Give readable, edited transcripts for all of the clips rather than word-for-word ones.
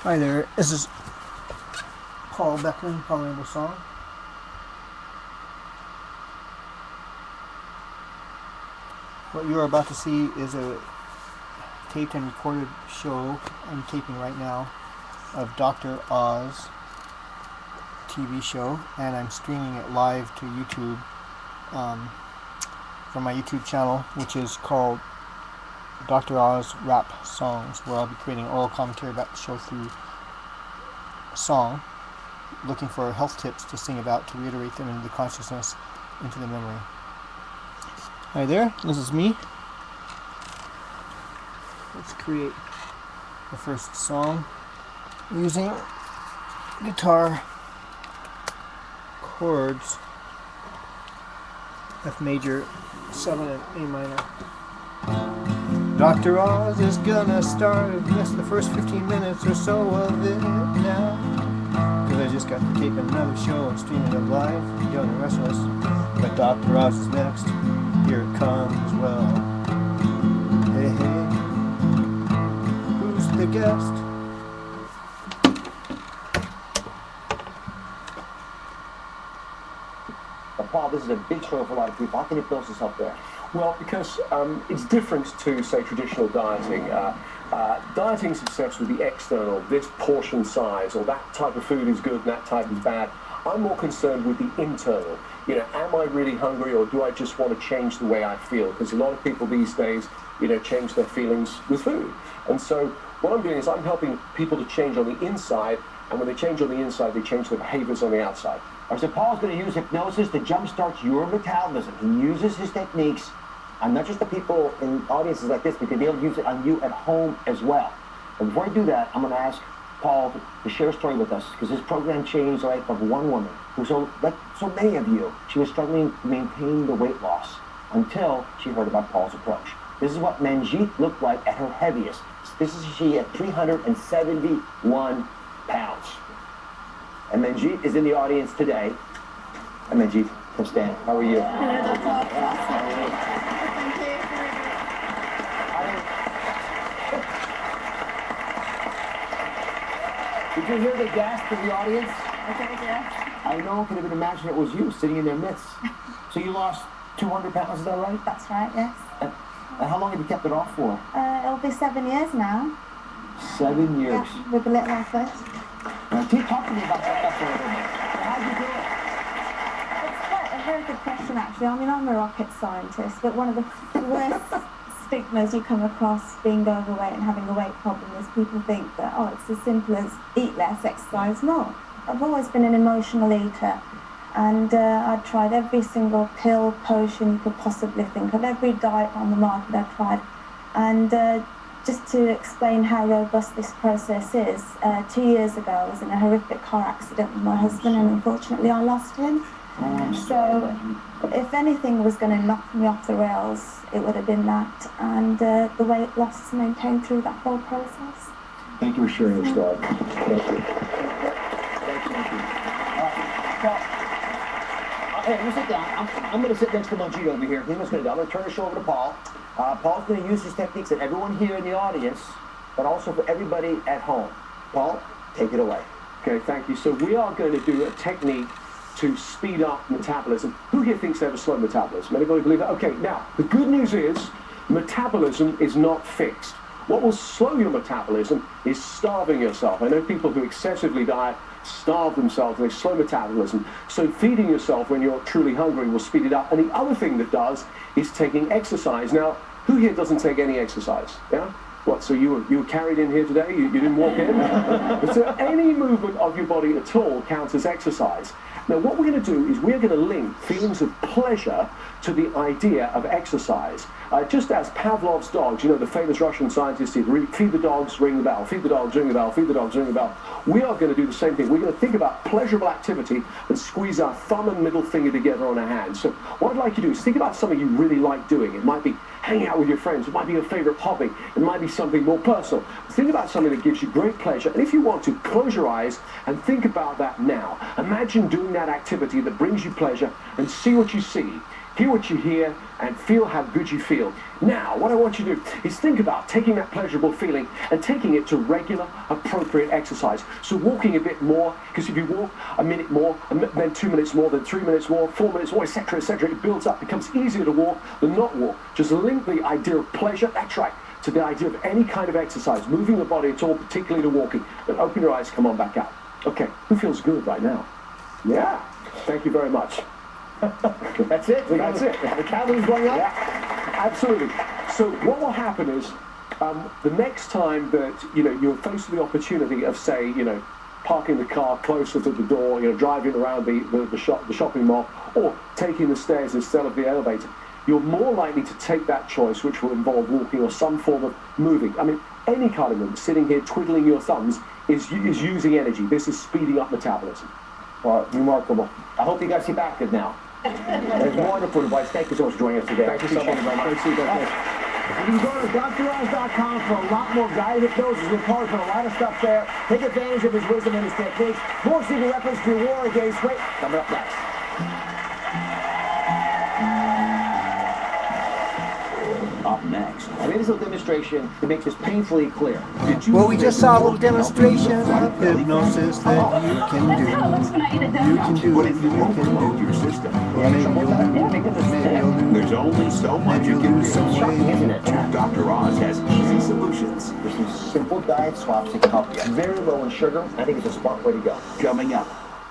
Hi there, this is Paul Beckman, Paul Rainbow Song. What you are about to see is a taped and recorded show I'm taping right now of Dr. Oz TV show, and I'm streaming it live to YouTube from my YouTube channel, which is called DoctorOzRapSongs's, where I'll be creating oral commentary about the show through song, looking for health tips to sing about to reiterate them into the consciousness, into the memory. Hi there, this is me. Let's create the first song using guitar chords, F major, 7 and A minor. Dr. Oz is gonna start the first 15 minutes or so of it now, because I just got to tape another show and streaming it live, Young and Restless. But Dr. Oz is next. Here it comes as well. Hey, hey, who's the guest? Paul, this is a big show for a lot of people. How can you build this up there? Well, because it's different to, say, traditional dieting. Dieting success with the external, this portion size, or that type of food is good and that type is bad. I'm more concerned with the internal. You know, am I really hungry, or do I just want to change the way I feel? Because a lot of people these days, you know, change their feelings with food. And so what I'm doing is I'm helping people to change on the inside, and when they change on the inside, they change their behaviors on the outside. All right, so Paul's going to use hypnosis to jumpstart your metabolism. He uses his techniques on not just the people in audiences like this, but he'll be able to use it on you at home as well. But before I do that, I'm going to ask Paul to share a story with us, because his program changed the life of one woman who, like so many of you, she was struggling to maintain the weight loss until she heard about Paul's approach. This is what Manjeet looked like at her heaviest. This is she at 371 pounds. And Manjeet is in the audience today. And Manjeet, come stand. How are you? Hello, Dr. Thank you. Did you hear the gasp of the audience? Okay, yeah. I know, could have imagined it was you sitting in their midst. So you lost 200 pounds, is that right? That's right, yes. And how long have you kept it off for? It'll be 7 years now. 7 years. Yeah, with a little effort. Now, talk to me about that effort a little bit. How did you do it? It's quite a very good question, actually. I mean, I'm a rocket scientist, but one of the worst stigmas you come across being overweight and having a weight problem is people think that, oh, it's as simple as eat less, exercise more. I've always been an emotional eater, and I'd tried every single pill, potion you could possibly think of, every diet on the market I've tried. And just to explain how robust this process is, 2 years ago I was in a horrific car accident with my husband, and unfortunately I lost him. So if anything was going to knock me off the rails, it would have been that, and the weight loss maintained through that whole process. Thank you for sharing your story. Thank you. Thank you. Hey, you sit down. I'm going to sit next to Manjeet over here. Here's what I'm going to turn the show over to Paul. Paul's going to use his techniques that everyone here in the audience, but also for everybody at home. Paul, take it away. Okay, thank you. So we are going to do a technique to speed up metabolism. Who here thinks they have a slow metabolism? Anybody believe that? Okay, now, the good news is metabolism is not fixed. What will slow your metabolism is starving yourself. I know people who excessively diet starve themselves, they slow metabolism. So feeding yourself when you're truly hungry will speed it up. And the other thing that does is taking exercise. Now, who here doesn't take any exercise? Yeah? What, so you were carried in here today? You didn't walk in? So any movement of your body at all counts as exercise. Now, what we're going to do is we're going to link feelings of pleasure to the idea of exercise. Just as Pavlov's dogs, you know, the famous Russian scientist did, feed the dogs, ring the bell, feed the dogs, ring the bell, feed the dogs, ring the bell. We are going to do the same thing. We're going to think about pleasurable activity and squeeze our thumb and middle finger together on our hands. So what I'd like you to do is think about something you really like doing. It might be hanging out with your friends. It might be your favorite hobby. It might be something more personal. Think about something that gives you great pleasure. And if you want to, close your eyes and think about that now. Imagine doing that activity that brings you pleasure and see what you see. hear what you hear, and feel how good you feel. Now, what I want you to do is think about taking that pleasurable feeling and taking it to regular, appropriate exercise. So walking a bit more, because if you walk a minute more, then 2 minutes more, then 3 minutes more, 4 minutes more, etc., etc., it builds up. It becomes easier to walk than not walk. Just link the idea of pleasure, that's right, to the idea of any kind of exercise, moving the body at all, particularly to walking. Then open your eyes, come on back out. Okay, who feels good right now? Yeah, thank you very much. That's it. That's it. The calories going up? Yeah, absolutely. So what will happen is the next time that you're faced with the opportunity of, say, parking the car closer to the door, driving around the shopping mall, or taking the stairs instead of the elevator, you're more likely to take that choice, which will involve walking or some form of moving. I mean, any kind of movement, sitting here twiddling your thumbs, is using energy. This is speeding up metabolism. Well, remarkable. I hope you guys see back good now. It's wonderful advice. Thank you so much for joining us today. Thank you so much. You can go to DoctorOz.com for a lot more guided hypnosis. We're part of a lot of stuff there. Take advantage of his wisdom and his techniques. More secret weapons to your war against weight coming up next. Up next, I made this little demonstration to make this painfully clear. Well, we just saw a little demonstration of hypnosis that you can do. You can do it. You can do your system. Maybe you'll do. There's only so much you can do. Shocking, isn't it? Dr. Oz has easy solutions. There's some simple diet swaps that can help you. Very low in sugar. I think it's a smart way to go. Coming up.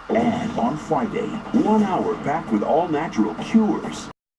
And on Friday, 1 hour packed with all natural cures.